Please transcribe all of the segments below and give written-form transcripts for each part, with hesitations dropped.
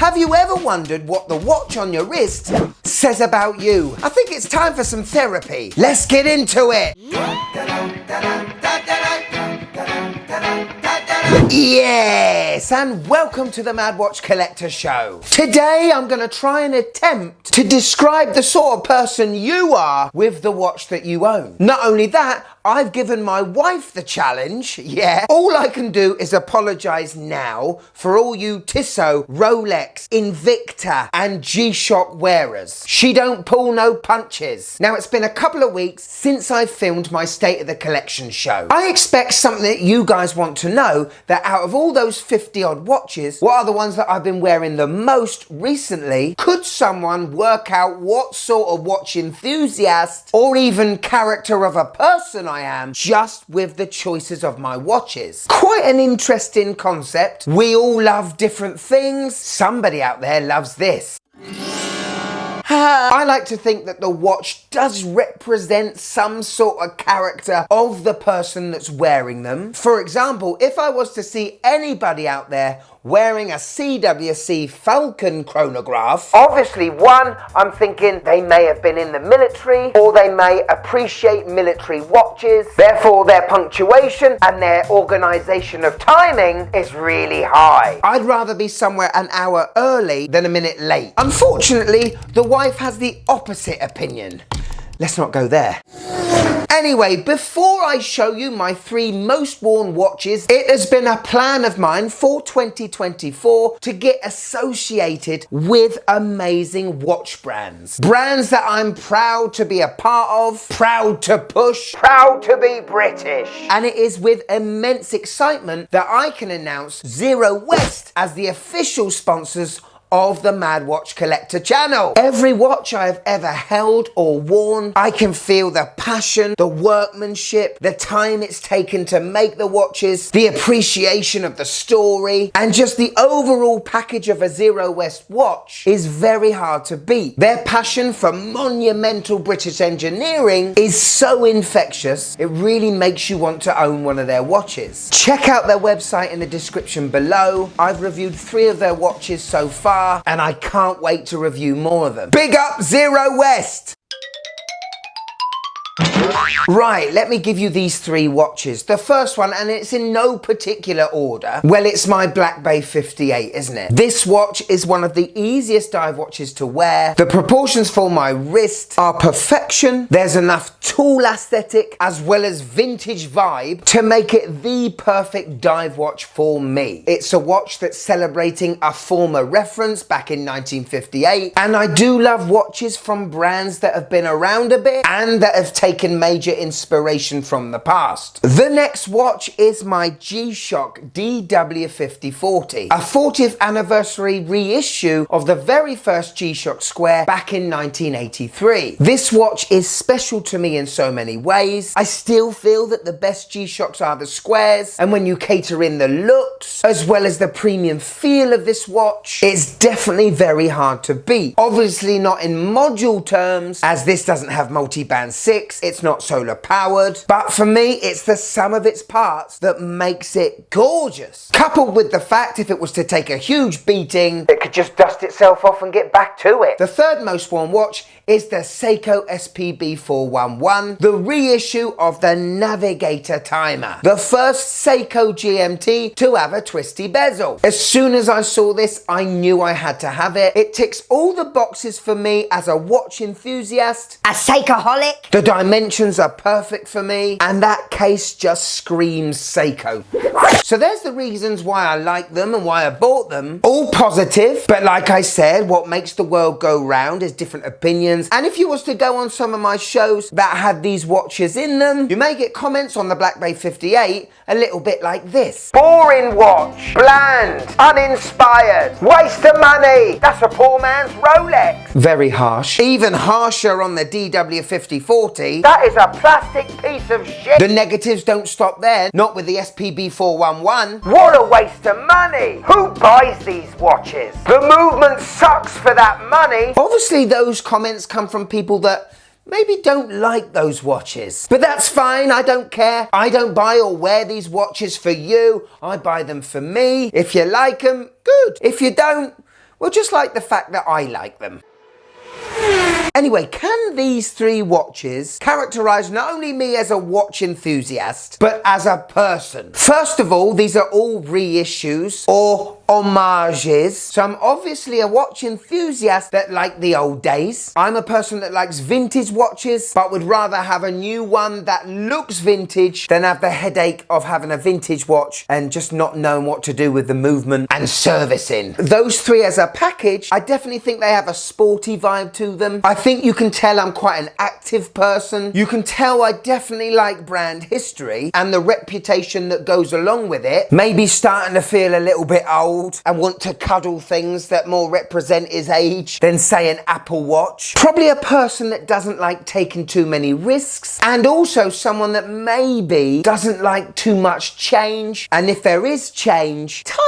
Have you ever wondered what the watch on your wrist says about you? I think it's time for some therapy. Let's get into it. Yes, and welcome to the Mad Watch Collector Show. Today I'm going to try and attempt to describe the sort of person you are with the watch that you own. Not only that, I've given my wife the challenge, yeah. All I can do is apologise now for all you Tissot, Rolex, Invicta and G-Shock wearers. She don't pull no punches. Now it's been a couple of weeks since I filmed my State of the Collection show. I expect something that you guys want to know, that out of all those 50 odd watches, what are the ones that I've been wearing the most recently? Could someone work out what sort of watch enthusiast or even character of a person I am just with the choices of my watches? Quite an interesting concept. We all love different things. Somebody out there loves this. I like to think that the watch does represent some sort of character of the person that's wearing them. For example, if I was to see anybody out there wearing a CWC Falcon chronograph, obviously one, I'm thinking they may have been in the military or they may appreciate military watches, therefore their punctuation and their organisation of timing is really high. I'd rather be somewhere an hour early than a minute late. Unfortunately, the wife has the opposite opinion. Let's not go there. Anyway, before I show you my 3 most worn watches, it has been a plan of mine for 2024 to get associated with amazing watch brands. Brands that I'm proud to be a part of, proud to push, proud to be British. And it is with immense excitement that I can announce Zero West as the official sponsors of the Mad Watch Collector channel. Every watch I have ever held or worn, I can feel the passion, the workmanship, the time it's taken to make the watches, the appreciation of the story, and just the overall package of a Zero West watch is very hard to beat. Their passion for monumental British engineering is so infectious, it really makes you want to own one of their watches. Check out their website in the description below. I've reviewed 3 of their watches so far, and I can't wait to review more of them. Big up Zero West! Right, let me give you these 3 watches. The first one, and it's in no particular order, well, it's my Black Bay 58, isn't it? This watch is one of the easiest dive watches to wear. The proportions for my wrist are perfection. There's enough tool aesthetic as well as vintage vibe to make it the perfect dive watch for me. It's a watch that's celebrating a former reference back in 1958, and I do love watches from brands that have been around a bit and that have taken major inspiration from the past. The next watch is my G-Shock DW5040, a 40th anniversary reissue of the very first G-Shock Square back in 1983. This watch is special to me in so many ways. I still feel that the best G-Shocks are the squares, and when you cater in the looks as well as the premium feel of this watch, it's definitely very hard to beat. Obviously not in module terms, as this doesn't have multi-band 6, it's not solar powered, but for me it's the sum of its parts that makes it gorgeous. Coupled with the fact if it was to take a huge beating, it could just dust itself off and get back to it. The third most worn watch is the Seiko SPB 411, the reissue of the Navigator timer, the first Seiko GMT to have a twisty bezel. As soon as I saw this, I knew I had to have it. It ticks all the boxes for me as a watch enthusiast, a Seikoholic. The dimensions are perfect for me, and that case just screams Seiko. So there's the reasons why I like them and why I bought them. All positive, but like I said, what makes the world go round is different opinions. And if you was to go on some of my shows that had these watches in them, you may get comments on the Black Bay 58 a little bit like this. Boring watch, bland, uninspired, waste of money, that's a poor man's Rolex. Very harsh. Even harsher on the DW5040, that is a plastic piece of shit. The negatives don't stop there, not with the SPB 411. What a waste of money. Who buys these watches? The movement sucks for that money. Obviously those comments come from people that maybe don't like those watches. But that's fine, I don't care. I don't buy or wear these watches for you. I buy them for me. If you like them, good. If you don't, Well, just like the fact that I like them. Anyway, can these three watches characterize not only me as a watch enthusiast, but as a person? First of all, these are all reissues or homages. So I'm obviously a watch enthusiast that like the old days. I'm a person that likes vintage watches, but would rather have a new one that looks vintage than have the headache of having a vintage watch and just not knowing what to do with the movement and servicing. Those three as a package, I definitely think they have a sporty vibe to them. I think you can tell I'm quite an active person. You can tell I definitely like brand history and the reputation that goes along with it. Maybe starting to feel a little bit old and want to cuddle things that more represent his age than say an Apple Watch. Probably a person that doesn't like taking too many risks, and also someone that maybe doesn't like too much change, and if there is change, tiny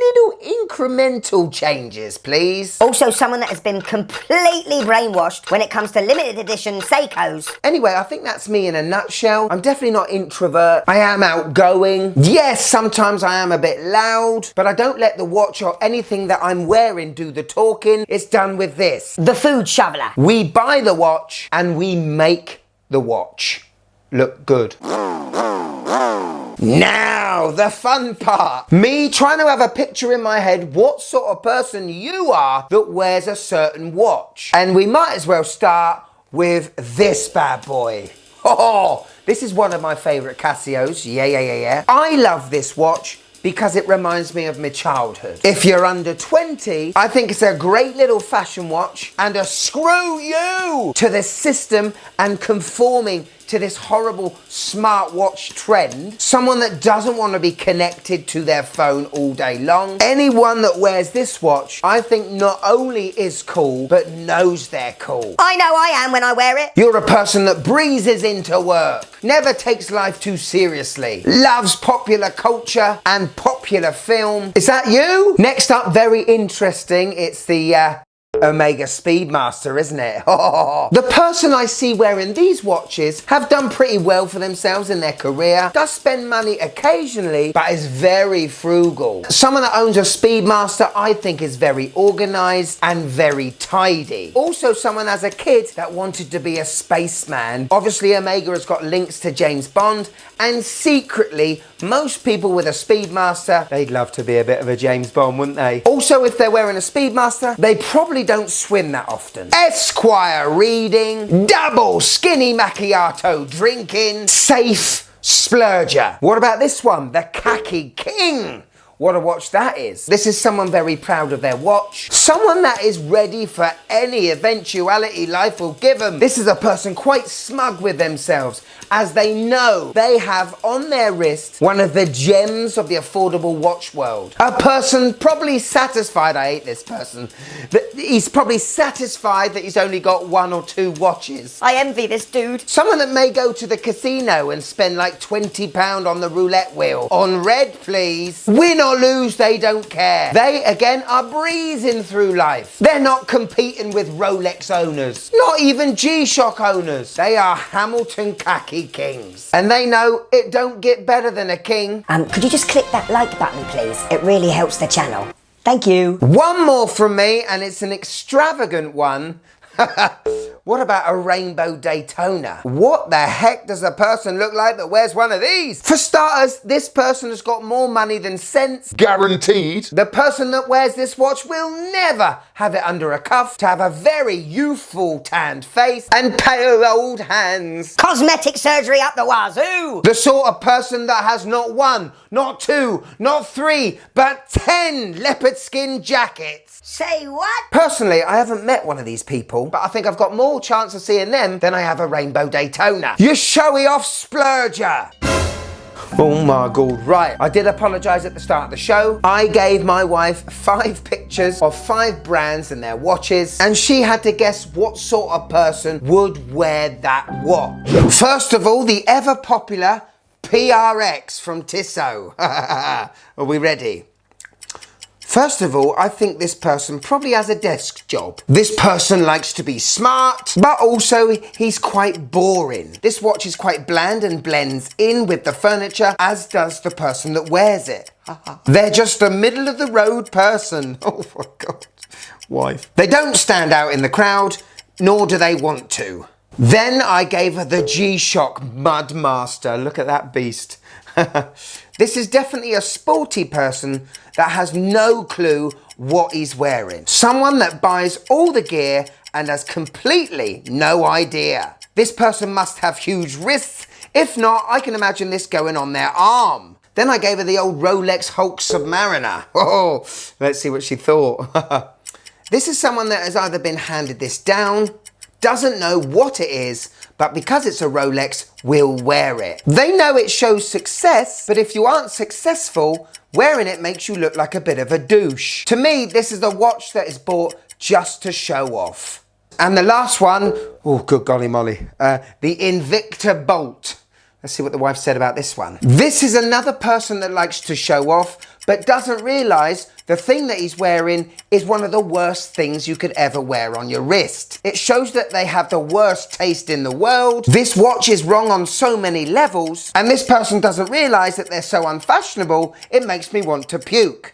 little incremental changes, please. Also someone that has been completely brainwashed when it comes to limited edition Seikos. Anyway, I think that's me in a nutshell. I'm definitely not introvert. I am outgoing. Yes, sometimes I am a bit loud, but I don't let the watch or anything that I'm wearing do the talking. It's done with this. The food shoveler. We buy the watch and we make the watch look good. Now, the fun part. Me trying to have a picture in my head what sort of person you are that wears a certain watch. And we might as well start with this bad boy. Oh, this is one of my favourite Casios. Yeah. I love this watch because it reminds me of my childhood. If you're under 20, I think it's a great little fashion watch and a screw you to the system and conforming to this horrible smartwatch trend. Someone that doesn't want to be connected to their phone all day long. Anyone that wears this watch, I think not only is cool, but knows they're cool. I know I am when I wear it. You're a person that breezes into work, never takes life too seriously, loves popular culture and popular film. Is that you? Next up, very interesting, it's the Omega Speedmaster, isn't it? The person I see wearing these watches have done pretty well for themselves in their career, does spend money occasionally, but is very frugal. Someone that owns a Speedmaster, I think, is very organised and very tidy. Also, someone as a kid that wanted to be a spaceman. Obviously, Omega has got links to James Bond, and secretly, most people with a Speedmaster, they'd love to be a bit of a James Bond, wouldn't they? Also, if they're wearing a Speedmaster, they probably don't swim that often. Esquire reading, double skinny macchiato drinking, safe splurger. What about this one? The Khaki King. What a watch that is. This is someone very proud of their watch. Someone that is ready for any eventuality life will give them. This is a person quite smug with themselves, as they know they have on their wrist one of the gems of the affordable watch world. A person probably satisfied, I hate this person, that he's probably satisfied that he's only got one or two watches. I envy this dude. Someone that may go to the casino and spend like £20 on the roulette wheel. On red, please. Win or lose, they don't care. They, again, are breezing through life. They're not competing with Rolex owners, not even G-Shock owners. They are Hamilton Khaki Kings. And they know it don't get better than a king. Could you just click that like button, please? It really helps the channel. Thank you. One more from me, and it's an extravagant one. What about a rainbow Daytona? What the heck does a person look like that wears one of these? For starters, this person has got more money than sense. Guaranteed. The person that wears this watch will never have it under a cuff, to have a very youthful tanned face and pale old hands. Cosmetic surgery up the wazoo. The sort of person that has not one, not two, not three, but 10 leopard skin jackets. Say what? Personally, I haven't met one of these people, but I think I've got more chance of seeing them than I have a rainbow Daytona. You showy off splurger. Oh my God, right. I did apologise at the start of the show. I gave my wife 5 pictures of 5 brands and their watches, and she had to guess what sort of person would wear that watch. First of all, the ever popular PRX from Tissot. Are we ready? First of all, I think this person probably has a desk job. This person likes to be smart, but also he's quite boring. This watch is quite bland and blends in with the furniture, as does the person that wears it. They're just a middle of the road person. Oh my God. wife. They don't stand out in the crowd, nor do they want to. Then I gave her the G-Shock Mudmaster. Look at that beast. This is definitely a sporty person that has no clue what he's wearing. Someone that buys all the gear and has completely no idea. This person must have huge wrists. If not, I can imagine this going on their arm. Then I gave her the old Rolex Hulk Submariner. Oh, let's see what she thought. This is someone that has either been handed this down, doesn't know what it is, but because it's a Rolex, will wear it. They know it shows success, but if you aren't successful, wearing it makes you look like a bit of a douche. To me, this is a watch that is bought just to show off. And the last one, oh, good golly molly, the Invicta Bolt. Let's see what the wife said about this one. This is another person that likes to show off, but doesn't realise the thing that he's wearing is one of the worst things you could ever wear on your wrist. It shows that they have the worst taste in the world. This watch is wrong on so many levels, and this person doesn't realise that they're so unfashionable, it makes me want to puke.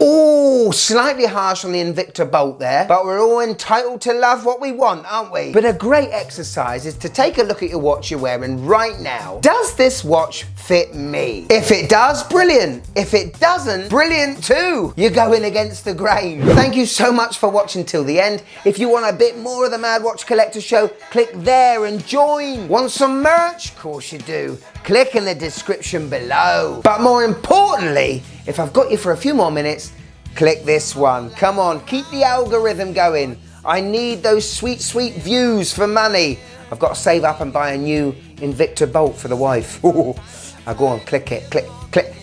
Ooh, slightly harsh on the Invicta Bolt there, but we're all entitled to love what we want, aren't we? But a great exercise is to take a look at your watch you're wearing right now. Does this watch fit me? If it does, brilliant. If it doesn't, brilliant too. You're going against the grain. Thank you so much for watching till the end. If you want a bit more of the Mad Watch Collector Show, click there and join. Want some merch? Of course you do. Click in the description below. But more importantly, if I've got you for a few more minutes, click this one. Come on, keep the algorithm going. I need those sweet, sweet views for money. I've got to save up and buy a new Invicta Bolt for the wife. I'll go on, click it, click it.